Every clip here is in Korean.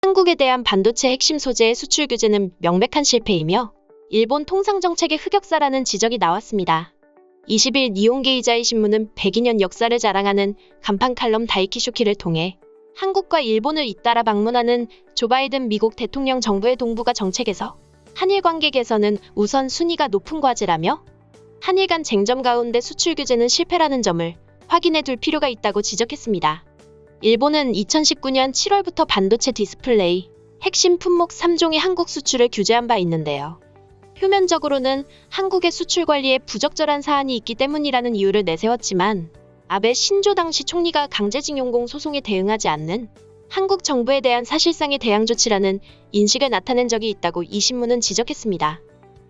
한국에 대한 반도체 핵심 소재의 수출 규제는 명백한 실패이며 일본 통상정책의 흑역사라는 지적이 나왔습니다. 20일 니혼게이자이 신문은 102년 역사를 자랑하는 간판 칼럼 다이키쇼키를 통해 한국과 일본을 잇따라 방문하는 조 바이든 미국 대통령 정부의 동북아 정책에서 한일 관계 개선은 우선 순위가 높은 과제라며 한일 간 쟁점 가운데 수출 규제는 실패라는 점을 확인해 둘 필요가 있다고 지적했습니다. 일본은 2019년 7월부터 반도체 디스플레이, 핵심 품목 3종의 한국 수출을 규제한 바 있는데요. 표면적으로는 한국의 수출 관리에 부적절한 사안이 있기 때문이라는 이유를 내세웠지만 아베 신조 당시 총리가 강제징용공 소송에 대응하지 않는 한국 정부에 대한 사실상의 대항 조치라는 인식을 나타낸 적이 있다고 이 신문은 지적했습니다.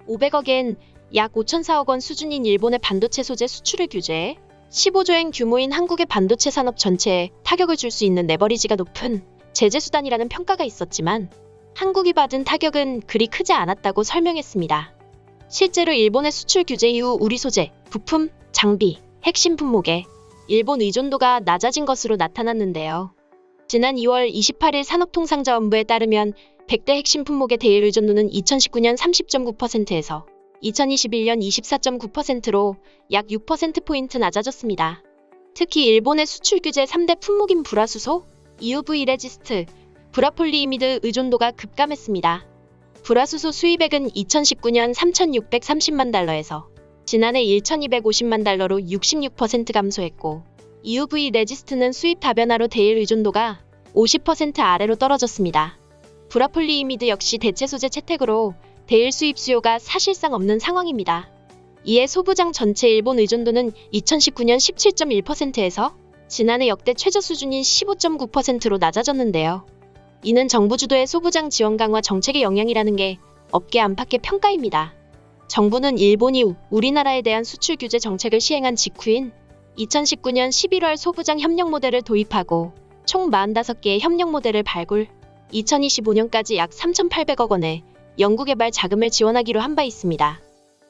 500억엔 약 5,400억 원 수준인 일본의 반도체 소재 수출을 규제해 15조엔 규모인 한국의 반도체 산업 전체에 타격을 줄 수 있는 레버리지가 높은 제재 수단이라는 평가가 있었지만 한국이 받은 타격은 그리 크지 않았다고 설명했습니다. 실제로 일본의 수출 규제 이후 우리 소재, 부품, 장비, 핵심 품목에 일본 의존도가 낮아진 것으로 나타났는데요. 지난 2월 28일 산업통상자원부에 따르면 100대 핵심 품목의 대일 의존도는 2019년 30.9%에서 2021년 24.9%로 약 6%포인트 낮아졌습니다. 특히 일본의 수출 규제 3대 품목인 불화수소, EUV 레지스트, 브라폴리이미드 의존도가 급감했습니다. 불화수소 수입액은 2019년 3,630만 달러에서 지난해 1,250만 달러로 66% 감소했고 EUV 레지스트는 수입 다변화로 대일 의존도가 50% 아래로 떨어졌습니다. 브라폴리이미드 역시 대체 소재 채택으로 대일 수입 수요가 사실상 없는 상황입니다. 이에 소부장 전체 일본 의존도는 2019년 17.1%에서 지난해 역대 최저 수준인 15.9%로 낮아졌는데요. 이는 정부 주도의 소부장 지원 강화 정책의 영향이라는 게 업계 안팎의 평가입니다. 정부는 일본이 우리나라에 대한 수출 규제 정책을 시행한 직후인 2019년 11월 소부장 협력 모델을 도입하고 총 45개의 협력 모델을 발굴, 2025년까지 약 3,800억 원의 연구개발 자금을 지원하기로 한 바 있습니다.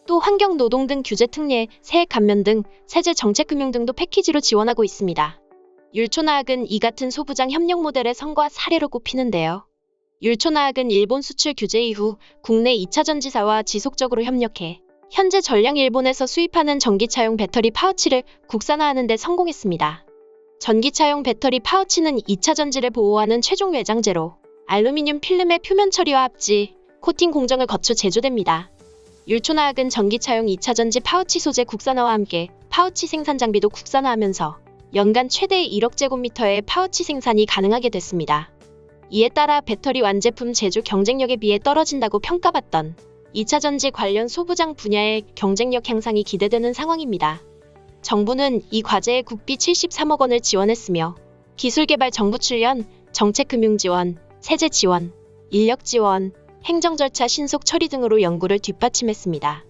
또 환경, 노동 등 규제 특례, 세액 감면 등 세제 정책 금융 등도 패키지로 지원하고 있습니다. 율초나학은 이 같은 소부장 협력 모델의 성과 사례로 꼽히는데요. 율초나학은 일본 수출 규제 이후 국내 2차 전지사와 지속적으로 협력해 현재 전량 일본에서 수입하는 전기차용 배터리 파우치를 국산화하는 데 성공했습니다. 전기차용 배터리 파우치는 2차 전지를 보호하는 최종 외장재로 알루미늄 필름의 표면 처리와 합지, 코팅 공정을 거쳐 제조됩니다. 율초나학은 전기차용 2차 전지 파우치 소재 국산화와 함께 파우치 생산 장비도 국산화하면서 연간 최대 1억 제곱미터의 파우치 생산이 가능하게 됐습니다. 이에 따라 배터리 완제품 제조 경쟁력에 비해 떨어진다고 평가받던 2차 전지 관련 소부장 분야의 경쟁력 향상이 기대되는 상황입니다. 정부는 이 과제에 국비 73억 원을 지원했으며 기술개발 정부 출연, 정책금융 지원, 세제 지원, 인력 지원, 행정 절차 신속 처리 등으로 연구를 뒷받침했습니다.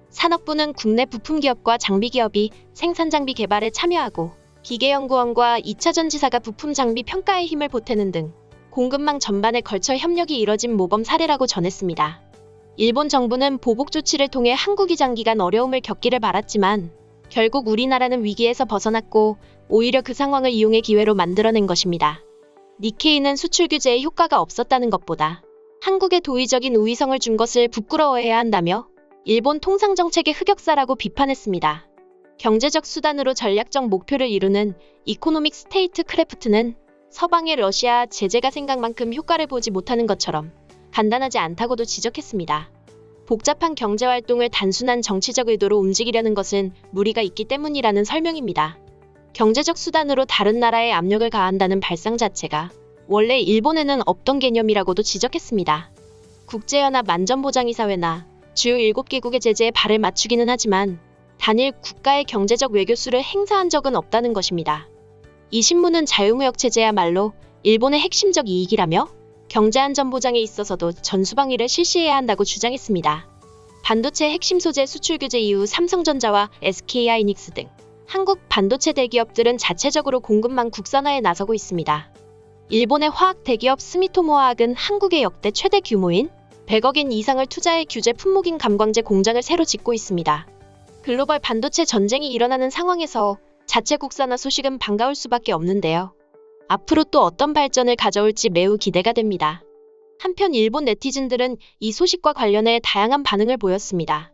산업부는 국내 부품기업과 장비기업이 생산 장비 개발에 참여하고 기계연구원과 2차 전지사가 부품 장비 평가에 힘을 보태는 등 공급망 전반에 걸쳐 협력이 이뤄진 모범 사례라고 전했습니다. 일본 정부는 보복 조치를 통해 한국이 장기간 어려움을 겪기를 바랐지만 결국 우리나라는 위기에서 벗어났고 오히려 그 상황을 이용해 기회로 만들어낸 것입니다. 니케이는 수출 규제에 효과가 없었다는 것보다 한국에 도의적인 우위성을 준 것을 부끄러워해야 한다며 일본 통상정책의 흑역사라고 비판했습니다. 경제적 수단으로 전략적 목표를 이루는 이코노믹 스테이트 크래프트는 서방의 러시아 제재가 생각만큼 효과를 보지 못하는 것처럼 간단하지 않다고도 지적했습니다. 복잡한 경제활동을 단순한 정치적 의도로 움직이려는 것은 무리가 있기 때문이라는 설명입니다. 경제적 수단으로 다른 나라에 압력을 가한다는 발상 자체가 원래 일본에는 없던 개념이라고도 지적했습니다. 국제연합 안전보장이사회나 주요 7개국의 제재에 발을 맞추기는 하지만 단일 국가의 경제적 외교수를 행사한 적은 없다는 것입니다. 이 신문은 자유무역 체제야말로 일본의 핵심적 이익이라며 경제안전보장에 있어서도 전수방위를 실시해야 한다고 주장했습니다. 반도체 핵심 소재 수출 규제 이후 삼성전자와 SK하이닉스 등 한국 반도체 대기업들은 자체적으로 공급망 국산화에 나서고 있습니다. 일본의 화학 대기업 스미토모화학은 한국의 역대 최대 규모인 100억엔 이상을 투자해 규제 품목인 감광재 공장을 새로 짓고 있습니다. 글로벌 반도체 전쟁이 일어나는 상황에서 자체 국산화 소식은 반가울 수밖에 없는데요. 앞으로 또 어떤 발전을 가져올지 매우 기대가 됩니다. 한편 일본 네티즌들은 이 소식과 관련해 다양한 반응을 보였습니다.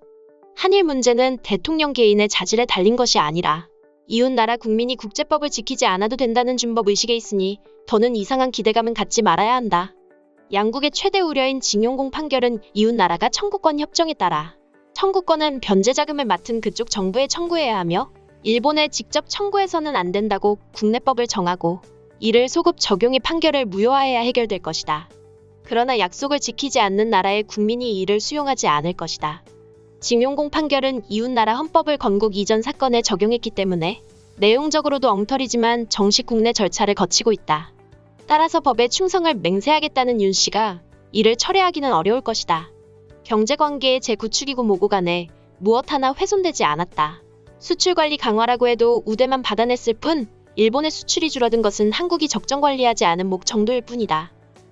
한일 문제는 대통령 개인의 자질에 달린 것이 아니라 이웃 나라 국민이 국제법을 지키지 않아도 된다는 준법 의식에 있으니 더는 이상한 기대감은 갖지 말아야 한다. 양국의 최대 우려인 징용공 판결은 이웃 나라가 청구권 협정에 따라 청구권은 변제 자금을 맡은 그쪽 정부에 청구해야 하며 일본에 직접 청구해서는 안 된다고 국내법을 정하고 이를 소급 적용해 판결을 무효화해야 해결될 것이다. 그러나 약속을 지키지 않는 나라의 국민이 이를 수용하지 않을 것이다. 징용공 판결은 이웃나라 헌법을 건국 이전 사건에 적용했기 때문에 내용적으로도 엉터리지만 정식 국내 절차를 거치고 있다. 따라서 법에 충성을 맹세하겠다는 윤 씨가 이를 철회하기는 어려울 것이다. 경제관계의 재구축이고 뭐고 간에 무엇 하나 훼손되지 않았다. 수출관리 강화라고 해도 우대만 받아냈을 뿐 일본의 수출이 줄어든 것은 한국이 적정 관리하지 않은 목 정도일 뿐이다.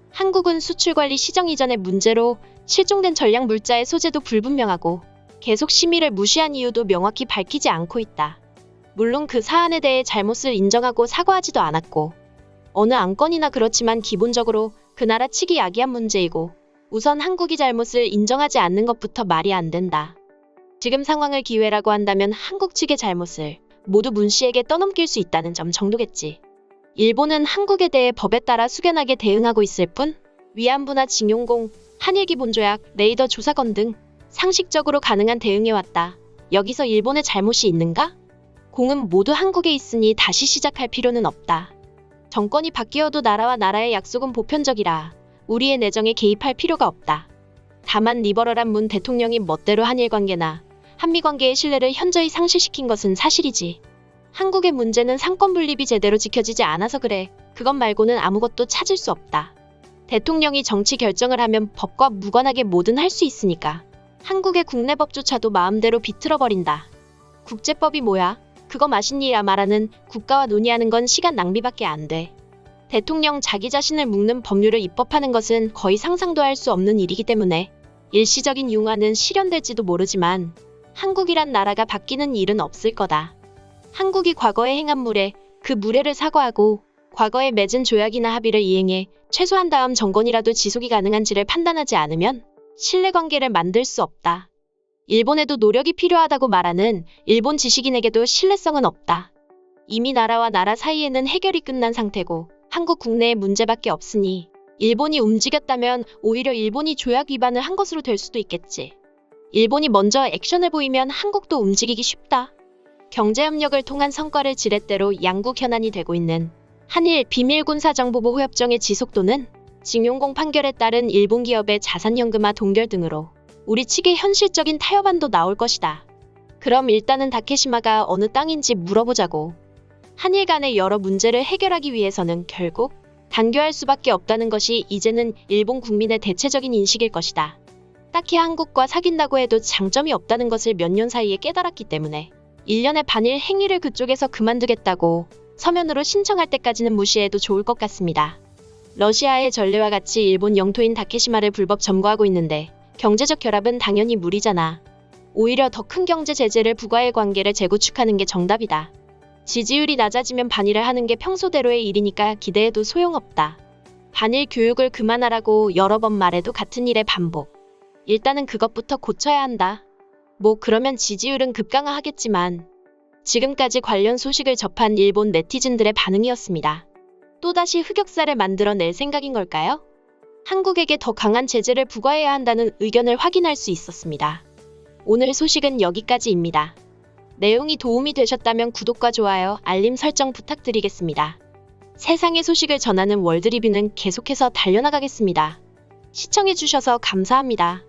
한국은 수출관리 시정 이전의 문제로 실종된 전략 물자의 소재도 불분명하고 계속 심의를 무시한 이유도 명확히 밝히지 않고 있다. 물론 그 사안에 대해 잘못을 인정하고 사과하지도 않았고 어느 안건이나 그렇지만 기본적으로 그 나라 측이 야기한 문제이고 우선 한국이 잘못을 인정하지 않는 것부터 말이 안 된다. 지금 상황을 기회라고 한다면 한국 측의 잘못을 모두 문 씨에게 떠넘길 수 있다는 점 정도겠지. 일본은 한국에 대해 법에 따라 숙연하게 대응하고 있을 뿐 위안부나 징용공, 한일기본조약, 레이더 조사건 등 상식적으로 가능한 대응해왔다. 여기서 일본의 잘못이 있는가? 공은 모두 한국에 있으니 다시 시작할 필요는 없다. 정권이 바뀌어도 나라와 나라의 약속은 보편적이라 우리의 내정에 개입할 필요가 없다. 다만 리버럴한 문 대통령이 멋대로 한일 관계나 한미 관계의 신뢰를 현저히 상실시킨 것은 사실이지. 한국의 문제는 상권 분립이 제대로 지켜지지 않아서 그래. 그것 말고는 아무것도 찾을 수 없다. 대통령이 정치 결정을 하면 법과 무관하게 뭐든 할 수 있으니까. 한국의 국내법조차도 마음대로 비틀어버린다. 국제법이 뭐야? 그거 마신니라 말하는 국가와 논의하는 건 시간 낭비밖에 안 돼. 대통령 자기 자신을 묶는 법률을 입법하는 것은 거의 상상도 할 수 없는 일이기 때문에 일시적인 융화는 실현될지도 모르지만 한국이란 나라가 바뀌는 일은 없을 거다. 한국이 과거에 행한 무례, 그 무례를 사과하고 과거에 맺은 조약이나 합의를 이행해 최소한 다음 정권이라도 지속이 가능한지를 판단하지 않으면 신뢰관계를 만들 수 없다. 일본에도 노력이 필요하다고 말하는 일본 지식인에게도 신뢰성은 없다. 이미 나라와 나라 사이에는 해결이 끝난 상태고 한국 국내의 문제밖에 없으니 일본이 움직였다면 오히려 일본이 조약 위반을 한 것으로 될 수도 있겠지. 일본이 먼저 액션을 보이면 한국도 움직이기 쉽다. 경제협력을 통한 성과를 지렛대로 양국 현안이 되고 있는 한일 비밀군사정보보호 협정의 지속도는 징용공 판결에 따른 일본 기업의 자산연금화 동결 등으로 우리 측의 현실적인 타협안도 나올 것이다. 그럼 일단은 다케시마가 어느 땅인지 물어보자고. 한일 간의 여러 문제를 해결하기 위해서는 결국 단교할 수밖에 없다는 것이 이제는 일본 국민의 대체적인 인식일 것이다. 딱히 한국과 사귄다고 해도 장점이 없다는 것을 몇 년 사이에 깨달았기 때문에 1년의 반일 행위를 그쪽에서 그만두겠다고 서면으로 신청할 때까지는 무시해도 좋을 것 같습니다. 러시아의 전례와 같이 일본 영토인 다케시마를 불법 점거하고 있는데 경제적 결합은 당연히 무리잖아. 오히려 더 큰 경제 제재를 부과해 관계를 재구축하는 게 정답이다. 지지율이 낮아지면 반일을 하는 게 평소대로의 일이니까 기대해도 소용없다. 반일 교육을 그만하라고 여러 번 말해도 같은 일의 반복. 일단은 그것부터 고쳐야 한다. 뭐 그러면 지지율은 급강하하겠지만 지금까지 관련 소식을 접한 일본 네티즌들의 반응이었습니다. 또다시 흑역사를 만들어낼 생각인 걸까요? 한국에게 더 강한 제재를 부과해야 한다는 의견을 확인할 수 있었습니다. 오늘 소식은 여기까지입니다. 내용이 도움이 되셨다면 구독과 좋아요, 알림 설정 부탁드리겠습니다. 세상의 소식을 전하는 월드리뷰는 계속해서 달려나가겠습니다. 시청해주셔서 감사합니다.